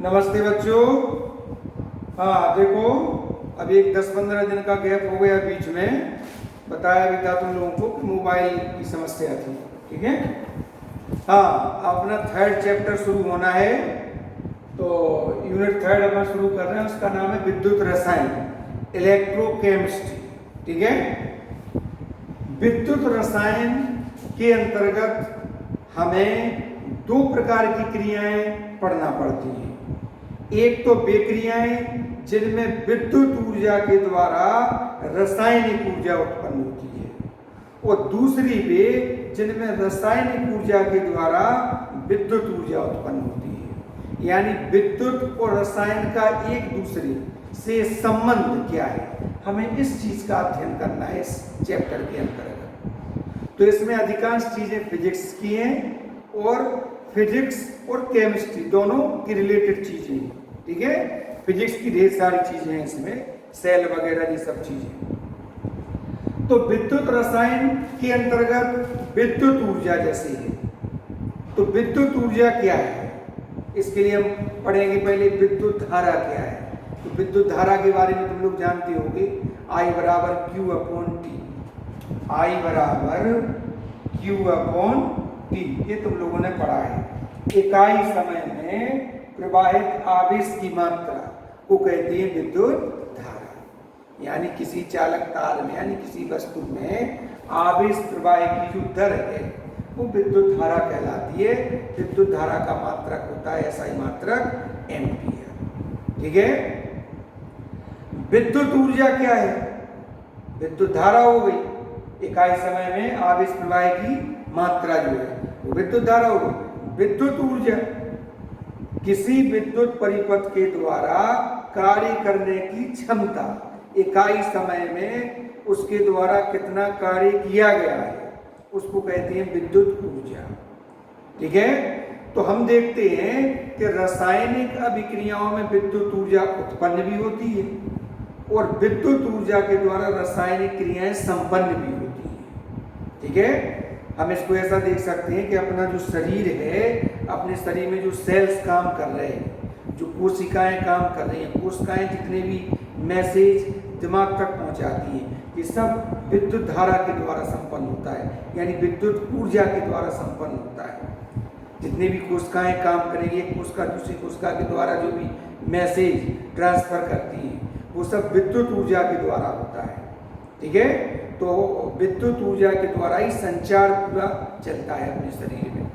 नमस्ते बच्चों। हाँ देखो, अभी एक 10-15 दिन का गैप हो गया बीच में। बताया भी था तुम लोगों को कि मोबाइल की समस्या थी। ठीक है। हाँ, अपना 3rd चैप्टर शुरू होना है। तो यूनिट 3 अपन शुरू कर रहे हैं। उसका नाम है विद्युत रसायन, इलेक्ट्रोकेमिस्ट्री। ठीक है। विद्युत रसायन के अंतर्गत हमें 2 प्रकार की क्रियाएं पढ़ना पड़ती हैं। एक तो वे क्रियाएं जिनमें विद्युत ऊर्जा के द्वारा रासायनिक ऊर्जा उत्पन्न होती है, और दूसरी वे जिनमें रासायनिक ऊर्जा के द्वारा विद्युत ऊर्जा उत्पन्न होती है। यानी विद्युत और रसायन का एक दूसरे से संबंध क्या है, हमें इस चीज का अध्ययन करना है इस चैप्टर के अंतर्गत। तो इसमें अधिकांश चीजें फिजिक्स की हैं और फिजिक्स और केमिस्ट्री दोनों की रिलेटेड चीजें हैं। ठीक है। फिजिक्स की ढेर सारी चीजें हैं इसमें, सेल वगैरह ये सब चीजें। तो विद्युत रसायन के अंतर्गत विद्युत ऊर्जा जैसी है। तो विद्युत ऊर्जा क्या है, इसके लिए हम पढ़ेंगे पहले विद्युत धारा क्या है। तो विद्युत धारा के बारे में तुम लोग जानते होंगे, I बराबर Q/T। I बराबर Q/T, ये तुम लोगों ने पढ़ा है। इकाई समय में प्रवाहित आवेश की मात्रा को कहते हैं विद्युत धारा। यानी किसी चालक तार में, यानी किसी वस्तु में आवेश प्रवाह की जो दर है वो विद्युत धारा कहलाती है। विद्युत धारा का मात्रक होता है SI मात्रक एम्पियर। ठीक है। विद्युत ऊर्जा क्या है, विद्युत धारा हो गई, इकाई समय में आवेश प्रवाह की मात्रा जो है वो विद्युत धारा हो गई। विद्युत ऊर्जा किसी विद्युत परिपथ के द्वारा कार्य करने की क्षमता, इकाई समय में उसके द्वारा कितना कार्य किया गया है, उसको कहते हैं विद्युत ऊर्जा। ठीक है। तो हम देखते हैं कि रासायनिक अभिक्रियाओं में विद्युत ऊर्जा उत्पन्न भी होती है और विद्युत ऊर्जा के द्वारा रासायनिक क्रियाएं संपन्न भी होती हैं। ठीक है। हम इसको ऐसा देख सकते हैं कि अपना जो शरीर है, अपने शरीर में जो सेल्स काम कर रहे हैं, जो कोशिकाएं काम कर रही हैं, कोशिकाएं जितने भी मैसेज दिमाग तक पहुंचाती हैं, ये सब विद्युत धारा के द्वारा संपन्न होता है, यानी विद्युत ऊर्जा के द्वारा संपन्न होता है। जितने भी कोशिकाएं काम करेंगी, एक कोशिका दूसरी कोशिका के द्वारा जो भी मैसेज ट्रांसफर करती है वो सब विद्युत ऊर्जा के द्वारा होता है। ठीक है। तो विद्युत ऊर्जा के द्वारा ही संचार पूरा चलता है अपने शरीर में।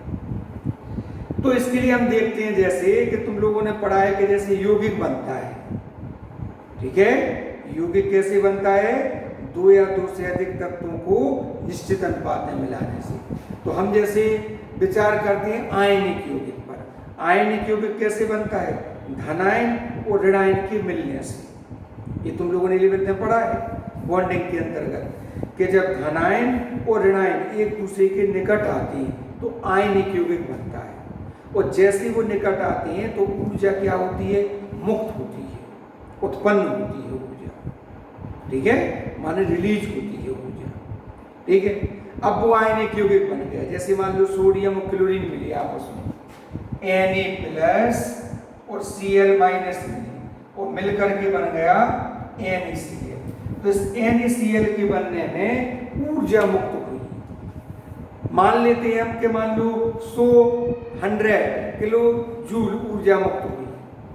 तो इसके लिए हम देखते हैं जैसे कि तुम लोगों ने पढ़ा है कि जैसे यौगिक बनता है। ठीक है। यौगिक कैसे बनता है, 2 या 2 से अधिक तत्वों को निश्चित अनुपात में मिलाने से। तो हम जैसे विचार करते हैं आयनिक यौगिक पर। आयनिक यौगिक कैसे बनता है, धनायन और ऋणायन के मिलने से। ये तुम लोगों ने 11th में पढ़ा है बॉन्डिंग के अंतर्गत, कि जब धनायन और ऋणायन एक दूसरे के निकट आते हैं तो आयनिक यौगिक बनता है। और जैसे वो निकट आते हैं तो ऊर्जा क्या होती है, मुक्त होती है, उत्पन्न होती है ऊर्जा। ठीक है। माने रिलीज होती है ऊर्जा। ठीक है। अब वो आयनिक यौगिक बन गया। जैसे मान लो सोडियम और क्लोरीन मिले आपस में, Na+ और Cl- मिली और मिलकर के बन गया NaCl। तो इस NaCl के बनने में ऊर्जा मुक्त हुई। मान लेते हैं हम कि मान लो 100 किलो जूल ऊर्जा मुक्त हुई।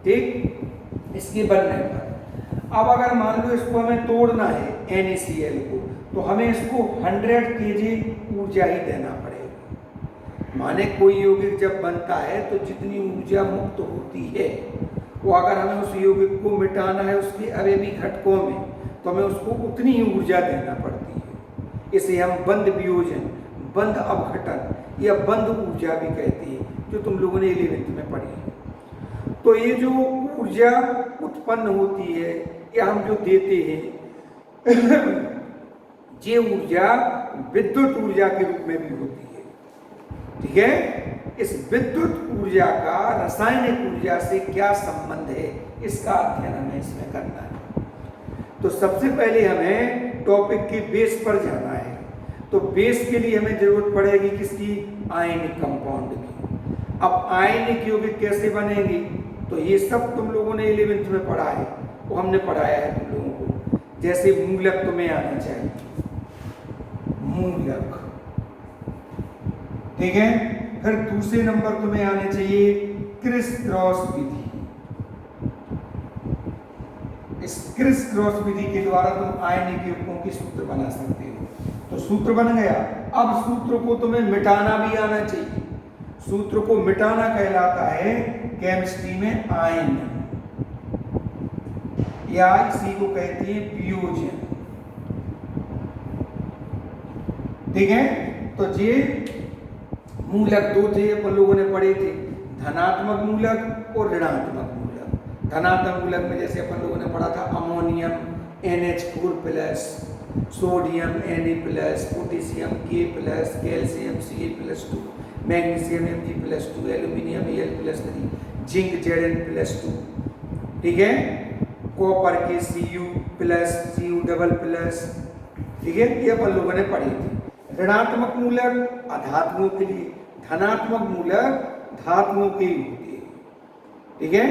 ठीक। इसके बनने पर अब अगर मान लो इसको हमें तोड़ना है NaCl को, तो हमें इसको 100 kg ऊर्जा ही देना पड़ेगा। माने कोई यौगिक जब बनता है तो जितनी ऊर्जा मुक्त होती है वो अगर हमें उस यौगिक को मिटाना है उसके अवयवी घटकों में, तो हमें उसको उतनी ही ऊर्जा देना पड़ती है। इसे हम बंध वियोजन, बंध अपघटन या बंध ऊर्जा भी कहते हैं, जो तुम लोगों ने 11th में पढ़ी है। तो ये जो ऊर्जा उत्पन्न होती है या हम जो देते हैं ये ऊर्जा विद्युत ऊर्जा के रूप में भी होती है। ठीक है। इस विद्युत ऊर्जा का रासायनिक ऊर्जा से क्या संबंध है, इसका अध्ययन हमें इसमें करना है। तो सबसे पहले हमें टॉपिक के बेस पर जाना है। तो बेस के लिए हमें जरूरत पड़ेगी किसकी, आयनिक कंपाउंड की। अब आयनिक यौगिक कैसे बनेंगे, तो ये सब तुम लोगों ने 11th में पढ़ा है, वो हमने पढ़ाया है तुम लोगों को। जैसे मूलक तुम्हें आना चाहिए, मूलक, ठीक है। फिर दूसरे नंबर तुम्हें आने चाहिए क्रिस क्रॉस विधि। इस क्रिस क्रॉस विधि के द्वारा तुम आयनिक युग्मों के सूत्र बना सकते हो। तो सूत्र बन गया। अब सूत्र को तुम्हें मिटाना भी आना चाहिए। सूत्र को मिटाना कहलाता है केमिस्ट्री में आयन, या इसी को कहते हैं वियोजन, ठीक है। तो ये मूलक दो थे, अपन लोगों ने पढ़े थे, धनात्मक मूलक और ऋणात्मक मूलक। धनात्मक मूलक में जैसे अपन लोगों ने पढ़ा था ammonium NH4+, sodium Na+, potassium K+, calcium Ca+2, magnesium Mg+2, aluminium Al+3, zinc Zn+2, ठीक है। कॉपर के Cu+, Cu++, ठीक है। ये अपन लोगों ने पढ़ी थी। ऋणात्मक मूलक अधातुओं के लिए, धनात्मक मूलक धातुओं के लिए होते हैं, ठीक है।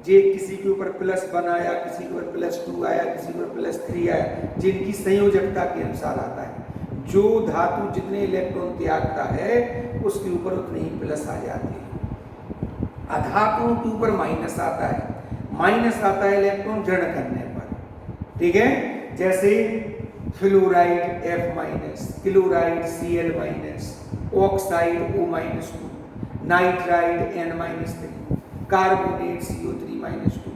जे किसी के ऊपर +1 आया, किसी के ऊपर +2 आया, किसी के ऊपर +3 आया, जिनकी संयोजकता के अनुसार आता है। जो धातु जितने इलेक्ट्रॉन त्यागता है उसके ऊपर उतने ही प्लस आ जाते हैं। अधातुओं के ऊपर माइनस आता है, माइनस आता है इलेक्ट्रॉन जड़ करने पर, ठीक है। जैसे fluoride F-, chloride Cl-, oxide O-2, nitride N-3, carbonate CO3-2,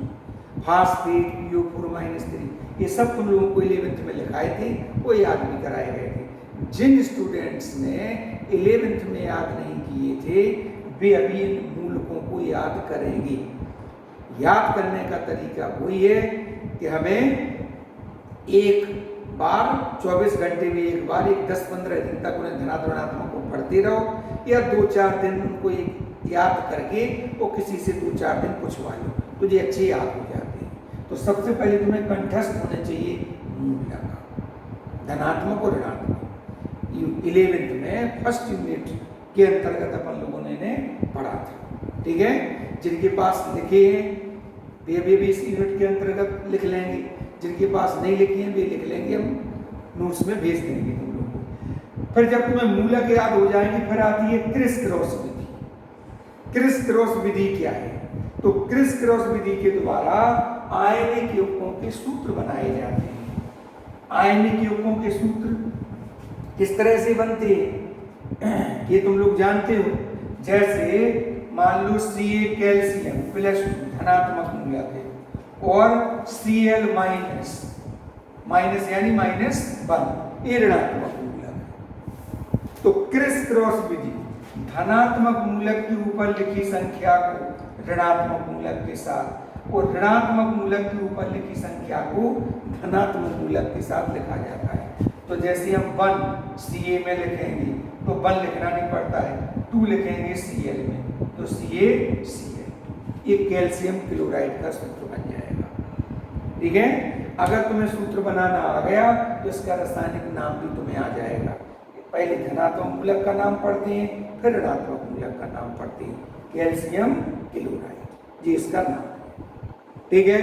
phosphate PO4-3। ये सब तुम लोगों को 11th में लिखाए थे, वो याद भी कराए गए थे। जिन स्टूडेंट्स ने 11th में याद नहीं किए थे वे अभी इन मूलकों को याद करेंगे। याद करने का तरीका वही है कि हमें एक बार 24 घंटे में एक बार 10-15 दिन तक उन्हें धनात्मक को पढ़ते रहो, या 2-4 दिन उनको एक याद करके वो किसी से 2-4 दिन पूछवा लो, तुझे अच्छे याद हो जाते हैं। तो सबसे पहले तुम्हें कंठस्थ होने चाहिए मूलक, धनात्मक और ऋणात्मक। 11th में फर्स्ट यूनिट के अंतर्गत अपन लोगों ने इन्हें पढ़ा था, ठीक है। जिनके पास लिखे हैं वे भी इस यूनिट के अंतर्गत लिख लेंगे, जिनके पास नहीं लिखे हैं वे लिख लेंगे, हम नोट्स में भेज देंगे तुम लोगों को। फिर जब तुम्हें मूलक याद हो जाएंगे फिर आती है क्रिस क्रॉस विधि। क्रिस क्रॉस विधि क्या है? तो क्रिस क्रॉस विधि के द्वारा आयनिक यौगिकों के सूत्र बनाए जाते हैं। आयनिक यौगिकों के सूत्र किस तरह से बनते हैं ये तुम लोग जानते हो। जैसे मान लो Ca कैल्शियम +2 धनात्मक मूलक है, और Cl माइनस यानी -1 ये ऋणात्मक मूलक है। तो क्रिस क्रॉस विधि धनात्मक मूलक के ऊपर लिखी संख्या को ऋणात्मक मूलक के साथ, और ऋणात्मक मूलक के ऊपर लिखी संख्या को धनात्मक मूलक के साथ लिखा जाता है। तो जैसे हम 1 Ca में लिखेंगे तो 1 लिखना नहीं पड़ता है, 2 लिखेंगे Cl में तो CaCl, ये कैल्शियम क्लोराइड का सूत्र बन जाएगा, ठीक है। अगर तुम्हें सूत्र बनाना आ गया तो इसका रासायनिक नाम भी तुम्हें आ जाएगा। पहले धनात्मक मूलक का नाम पढ़ते हैं, फिर ऋणात्मक मूलक का नाम पढ़ते हैं, कैल्शियम क्लोराइड, ये इसका नाम है, ठीक है।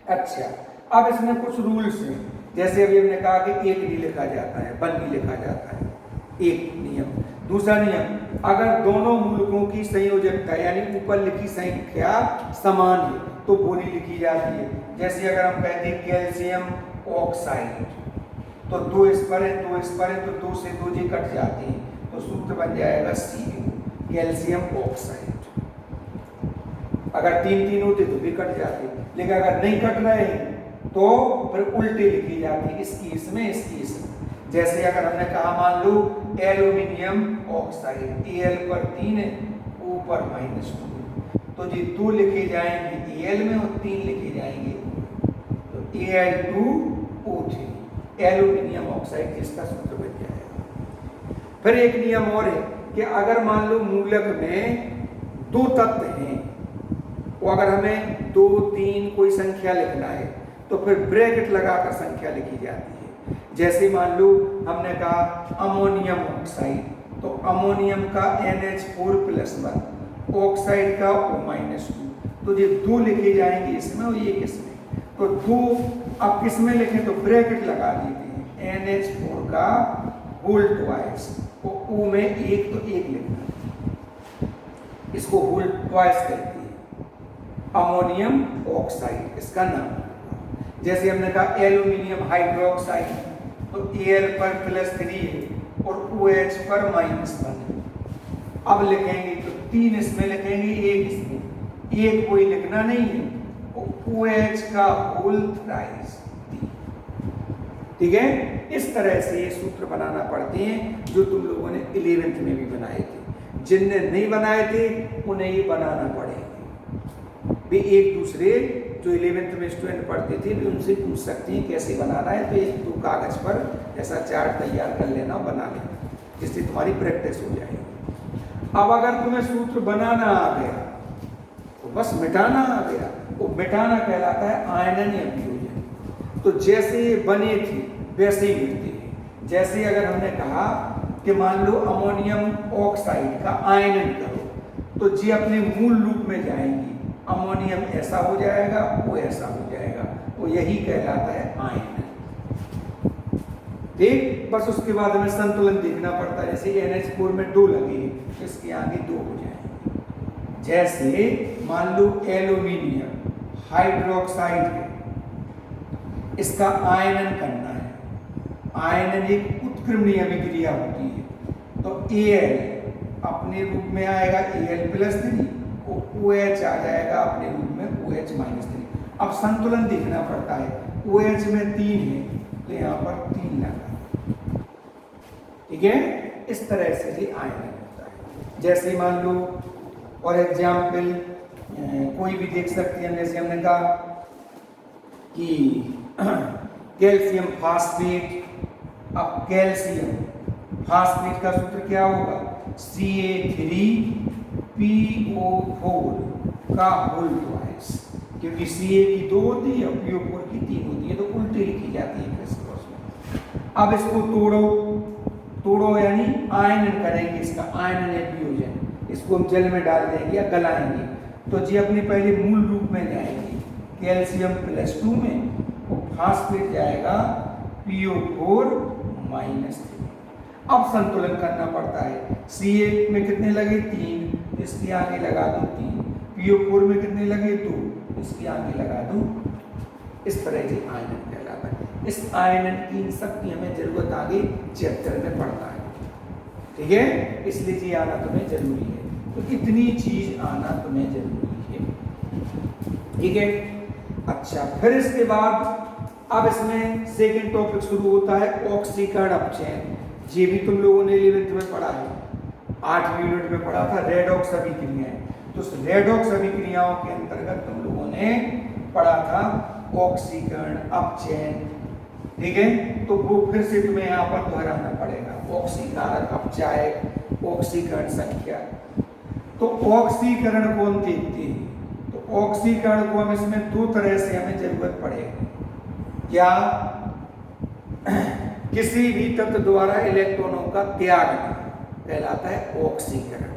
अच्छा, अब इसमें कुछ रूल्स हैं। जैसे अभी हमने कहा कि 1 नहीं लिखा जाता है, 1 नहीं लिखा जाता है, एक नियम। दूसरा नियम, अगर दोनों मूलकों की संयोजकता यानी ऊपर लिखी संख्या समान है तो बोली लिखी जाती है। जैसे अगर हम कहते हैं कैल्शियम ऑक्साइड तो 2 इस पर है, 2 इस पर है, तो 2 से 2 जी कट जाते हैं, तो सूत्र बन जाएगा Cu, कैल्शियम ऑक्साइड। अगर 3-3 होते तो भी कट जाते, लेकिन अगर नहीं कट रहे तो फिर उल्टे लिखी जाती, इसकी इसमें, इसकी इसमें। जैसे अगर हमने कहा मान लो एल्यूमिनियम ऑक्साइड, Al पर 3 है, O पर -2, तो ये 2 लिखे जाएंगे Al में और 3 लिखे जाएंगे, तो Al2O3 एल्यूमिनियम ऑक्साइड, जिसका सूत्र बन जाएगा। फिर एक नियम और है कि अगर मान लो मूलक में 2 तत्व हैं, और अगर हमें 2, 3 कोई संख्या लिखना है तो फिर ब्रैकेट लगाकर संख्या लिखी जाती है। जैसे मान लो हमने कहा अमोनियम ऑक्साइड, तो अमोनियम का NH4+1, ऑक्साइड का O-2, तो ये 2 लिखे जाएंगे इसमें और एक इसमें। तो 2 अब किस में लिखें, तो ब्रैकेट लगा देते हैं NH4 का होल ट्वाइस, और O में एक, तो एक लिखना, इसको होल ट्वाइस कहते हैं। अमोनियम ऑक्साइड इसका नाम। जैसे हमने कहा एल्यूमिनियम हाइड्रोक्साइड, तो Al पर +3 है और OH पर -1 है। अब लिखेंगे तो 3 इसमें लिखेंगे, एक इसमें, एक कोई लिखना नहीं है, OH का होल थ्राइस। ठीक है, इस तरह से ये सूत्र बनाना पड़ते हैं जो तुम लोगों ने 11th में भी बनाए थे। जिनने नहीं बनाए थे उन्हें ये बनाना पड़ेगा। वे एक दूसरे जो 11th में स्टूडेंट पढ़ते थे वे उनसे पूछ सकते हैं कैसे बनाना है, तो 1-2 कागज पर ऐसा चार्ट तैयार कर लेना, बना लेना, जिससे तुम्हारी प्रैक्टिस हो जाएगी। अब अगर तुम्हें सूत्र बनाना आ गया तो बस मिटाना आ गया। वो मिटाना कहलाता है आयनन या वियोजन। तो जैसे ये बने थे वैसे ही मिटते हैं। जैसे अगर हमने कहा कि मान लो अमोनियम ऑक्साइड का आयनन करो, तो जी अपने मूल रूप में जाएंगी, अमोनियम ऐसा हो जाएगा, वो ऐसा हो जाएगा, वो यही कहलाता है आयनन। ठीक, बस उसके बाद हमें संतुलन देखना पड़ता है। जैसे NH4 में 2 लगे, इसके आगे 2 हो जाएंगे। जैसे मान लो एल्यूमिनियम हाइड्रोक्साइड है, इसका आयनन करना है। आयनन एक उत्क्रमणीय अभिक्रिया होती है, तो Al अपने रूप में आएगा Al+3 और OH आ जाएगा अपने रूप में OH-3। अब संतुलन देखना पड़ता है, OH में 3 है तो यहाँ पर 3 लगा। ठीक है, इस तरह से ये आयनन होता है। जैसे मान लो और एग्जाम्पल कोई भी देख सकते हैं, जैसे हमने कहा कि कैल्शियम फास्फेट। अब कैल्शियम फास्फेट का सूत्र क्या होगा, Ca3PO4 का होल ट्वाइस, क्योंकि Ca की 2 होती है और PO4 की 3 होती है, तो उल्टी लिखी जाती है क्रॉस में। अब इसको तोड़ो यानी आयनन करेंगे, इसका आयनन है वियोजन। इसको हम जल में डाल देंगे या गलाएंगे, तो जी अपने पहले मूल रूप में जाएंगे कैल्शियम +2 में, और फास्फेट जाएगा PO4-3। अब संतुलन करना पड़ता है। Ca में कितने लगे, 3, इसके आगे लगा दो 3। PO4 में कितने लगे, 2, इसके आगे लगा दो। इस तरह से आयनन कहलाता है। इस आयनन की इन सब की हमें जरूरत आगे चैप्टर में पढ़ना है। ठीक है, इसलिए जी आना तुम्हें जरूरी है। तो इतनी चीज आना तुम्हें जरूरी है। ठीक है, अच्छा, फिर इसके बाद अब इसमें सेकंड टॉपिक शुरू होता है ऑक्सीकरण अपचयन। ये भी तुम लोगों ने 11th में पढ़ा है, 8वीं यूनिट में पढ़ा था, रेडॉक्स अभिक्रियाएं। तो उस रेडॉक्स अभिक्रियाओं के अंतर्गत तुम लोगों ने पढ़ा था ऑक्सीकरण अपचयन। ठीक है, तो वो फिर से तुम्हें यहाँ पर दोहराना पड़ेगा। ऑक्सीकारक अपचायक, ऑक्सीकरण संख्या। तो ऑक्सीकरण को हम देखते हैं, तो ऑक्सीकरण को हम इसमें 2 तरह से हमें जरूरत पड़ेगी। क्या, किसी भी तत्व द्वारा इलेक्ट्रॉनों का त्यागना कहलाता है ऑक्सीकरण।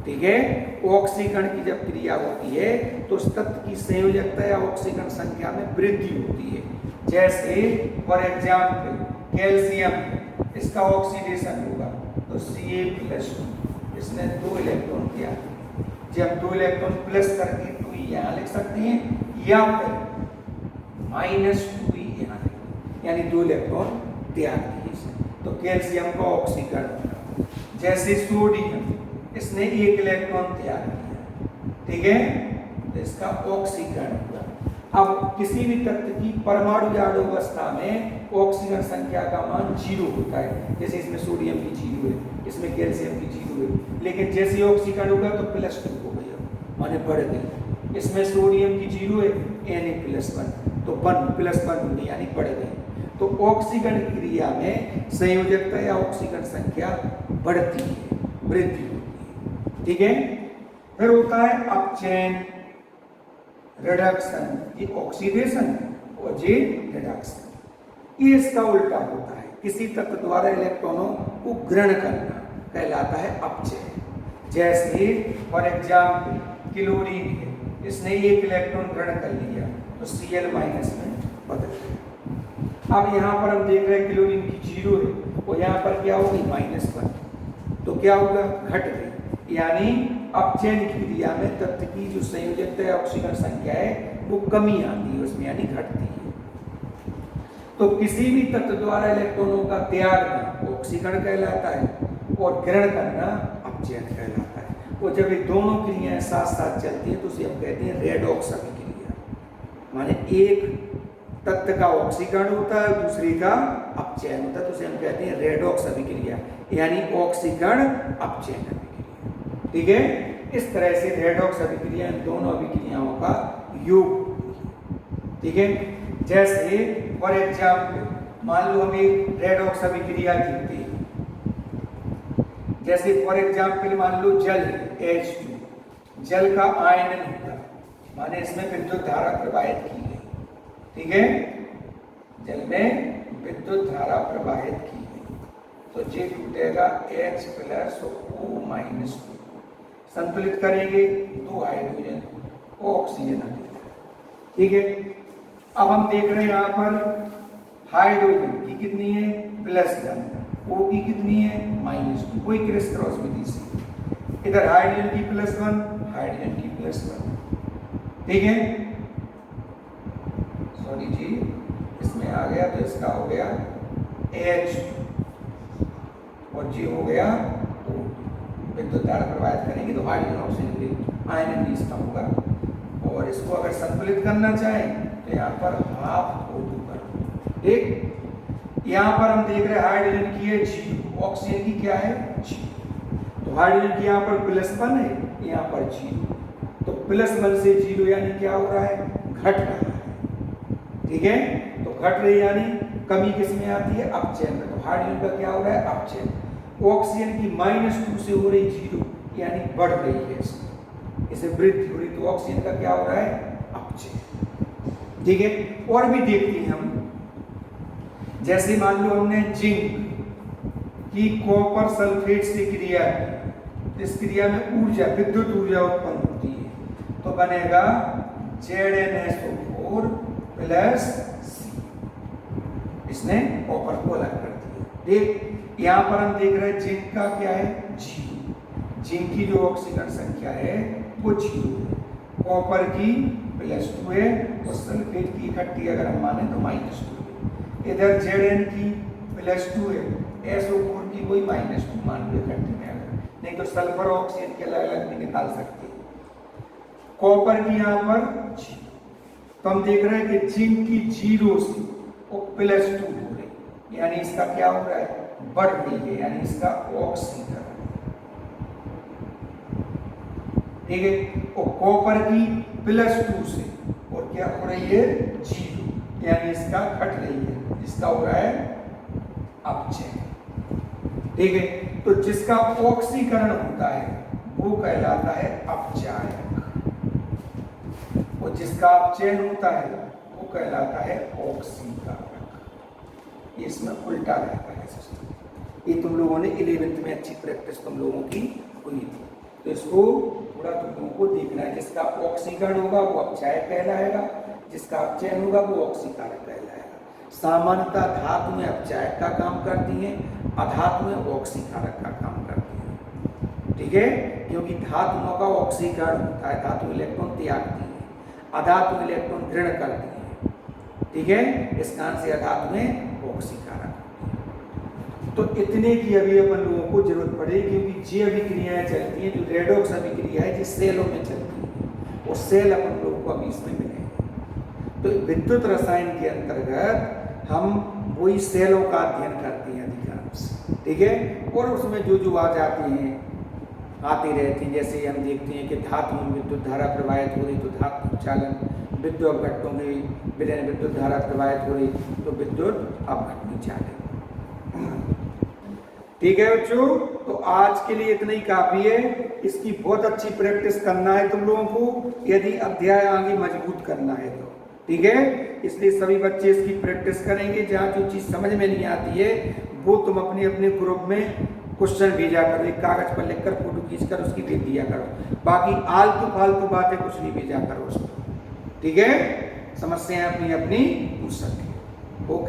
ठीक है, ऑक्सीकरण की जब क्रिया होती है तो उस तत्व की संयोजकता या ऑक्सीकरण संख्या में वृद्धि होती है। जैसे फॉर एग्जाम्पल कैल्शियम, इसका ऑक्सीडेशन होगा तो Ca+2, इसने 2 इलेक्ट्रॉन किया। जब 2 इलेक्ट्रॉन प्लस करके 2 यहाँ लिख सकते हैं, या फिर -2 यहाँ लिख, यानी 2 इलेक्ट्रॉन त्याग दिए। तो कैल्शियम का ऑक्सीकरण होगा। जैसे सोडियम, इसने 1 इलेक्ट्रॉन त्याग दिया। ठीक है, तो इसका ऑक्सीकरण हुआ। अब किसी भी तत्व की परमाणु अवस्था में ऑक्सीकरण संख्या का मान 0 होता है। जैसे इसमें सोडियम की 0 है, इसमें कैल्शियम की 0 है, लेकिन जैसे ऑक्सीकरण होगा तो +2 हो गई, माने बढ़ गई। इसमें सोडियम की 0 है, Na+1, तो 1+1 होगी, यानी बढ़ गई। तो ऑक्सीकरण क्रिया में संयोजकता या ऑक्सीकरण संख्या बढ़ती है, वृद्धि होती है। ठीक है, फिर होता है अपचयन, रिडक्शन। ये ऑक्सीडेशन और ये रिडक्शन। ये इसका उल्टा होता है, किसी तत्व द्वारा इलेक्ट्रॉनों को ग्रहण करना कहलाता है अपचयन। जैसे फॉर एग्जाम्पल क्लोरीन है, इसने एक इलेक्ट्रॉन ग्रहण कर लिया तो Cl माइनस में बदल गया। अब यहाँ पर हम देख रहे हैं क्लोरीन की 0 है और यहाँ पर क्या होगी -1, तो क्या होगा घट गई, यानी अपचयन की क्रिया में तत्व की जो संयोजकता ऑक्सीजन संख्या है वो कमी आती है उसमें, यानी घटती है। तो किसी भी तत्व द्वारा इलेक्ट्रॉनों का त्याग ऑक्सीकरण कहलाता है और ग्रहण करना अपचयन कहलाता है। और जब ये दोनों क्रियाएं साथ साथ चलती हैं तो उसे हम कहते हैं रेडॉक्स अभिक्रिया, माने एक तत्व का ऑक्सीकरण होता है दूसरे का अपचयन होता है, तो उसे हम कहते हैं रेडॉक्स अभिक्रिया, यानी ऑक्सीकरण अपचयन अभिक्रिया। ठीक है, इस तरह से रेडॉक्स अभिक्रिया इन दोनों अभिक्रियाओं का योग। ठीक है, जैसे फॉर एग्जाम्पल मान लो हम एक रेडॉक्स अभिक्रिया लिखते हैं, जैसे फॉर एग्जाम्पल मान लो जल H2, जल का आयनन होगा, माने इसमें विद्युत धारा प्रवाहित की गई। ठीक है, जल में विद्युत धारा प्रवाहित की गई तो जे टूटेगा H प्लस O -2, संतुलित करेंगे 2 हाइड्रोजन ऑक्सीजन आ जाएगा। ठीक है, अब हम देख रहे हैं यहाँ पर हाइड्रोजन की कितनी है +1, O की कितनी है -2, कोई क्रिस क्रॉस विधि से इधर हाइड्रोजन की +1 हाइड्रोजन की +1। ठीक है, सॉरी जी इसमें आ गया तो इसका हो गया H और जी हो गया O, विद्युत धारा प्रवाहित करेंगे तो हाइड्रोजन ऑक्सीजन आयनन भी इसका होगा। और इसको अगर संतुलित करना चाहें तो यहाँ पर हाफ O2 करो। ठीक, यहाँ पर हम देख रहे हैं हाइड्रोजन की है 0, ऑक्सीजन की क्या है 0, तो हाइड्रोजन की यहाँ पर +1 है, यहाँ पर 0, तो +1 से 0 यानी क्या हो रहा है घट रहा है। ठीक है, तो घट रही यानी कमी किस में आती है अपचयन में, तो हाइड्रोजन का क्या हो रहा है अपचयन। ऑक्सीजन की -2 से हो रही 0 यानी बढ़ रही है, इसे वृद्धि हो रही, तो ऑक्सीजन का क्या हो रहा है अपचयन। ठीक है, और भी देखते हैं हम, जैसे मान लो हमने जिंक की कॉपर सल्फेट से क्रिया की, इस क्रिया में ऊर्जा विद्युत ऊर्जा उत्पन्न होती है, तो बनेगा ZnSO4 + C, इसने कॉपर को अलग कर दिया। देख यहाँ पर हम देख रहे हैं जिंक का क्या है 0, जिंक की जो ऑक्सीजन संख्या है वो 0 है, कॉपर की +2 है और सल्फेट की इकट्ठी अगर हम माने तो -2 है। इधर Zn की +2 है, SO4 की वही -2 मान लो इकट्ठी में, अगर नहीं तो सल्फर ऑक्सीजन के अलग अलग भी निकाल सकते हैं। कॉपर की यहाँ पर 0, तो हम देख रहे हैं कि जिंक की 0 से वो +2 हो रही, यानी इसका क्या हो रहा है बढ़ रही है, यानी इसका ऑक्सीकरण। ठीक है, और कॉपर की +2 से और क्या हो रही है 0, यानी इसका घट रही है, इसका हो रहा है अपचयन। ठीक है, तो जिसका ऑक्सीकरण होता है वो कहलाता है अपचायक और जिसका अपचयन होता है वो कहलाता है ऑक्सीकारक। ये इसमें उल्टा रहता है सिस्टम। ये तुम लोगों ने 11th में अच्छी प्रैक्टिस तुम लोगों की हुई थी, तो इसको थोड़ा तुम लोगों को देखना है। जिसका ऑक्सीकरण होगा वो अपचायक कहलाएगा, जिसका अपचयन होगा वो ऑक्सीकारक कहलाएगा। सामान्यतः धातु में अपचायक का काम करती हैं, अधातु में ऑक्सीकारक का काम करती हैं। ठीक है, क्योंकि धातुओं का ऑक्सीकरण होता है, धातु इलेक्ट्रॉन त्यागती है, अधातु इलेक्ट्रॉन ग्रहण करती है। ठीक है, इस कारण से अधातु में ऑक्सीकारक। तो इतने की अभी अपन लोगों को जरूरत पड़ेगी, क्योंकि जे अभिक्रियाएं चलती हैं जो रेडॉक्स अभिक्रिया है जिस सेलों में चलती है, वो सेल अपन लोगों को अभी इसमें मिलेंगे। तो विद्युत रसायन के अंतर्गत हम वही सेलों का अध्ययन करते हैं अधिकांश। ठीक है, और उसमें जो जो आ जाती हैं आती रहती हैं, जैसे हम देखते हैं कि धातु में विद्युत धारा प्रवाहित हो रही तो धातु चालन, विद्युत अपघट्टों की विलयन विद्युत धारा प्रवाहित हो रही तो विद्युत अपघटनी चालन। ठीक है बच्चों, तो आज के लिए इतना ही काफी है। इसकी बहुत अच्छी प्रैक्टिस करना है तुम लोगों को, यदि अध्याय आगे मजबूत करना है तो। ठीक है, इसलिए सभी बच्चे इसकी प्रैक्टिस करेंगे। जहाँ जो चीज़ समझ में नहीं आती है वो तुम अपने अपने ग्रुप में क्वेश्चन भेजा करो, एक कागज पर लिखकर फोटो खींचकर उसकी भेज दिया करो। बाकी आलतू फालतू बातें कुछ नहीं भेजा करो उसको, ठीक है। समस्याएं अपनी अपनी पूछ सकते हैं।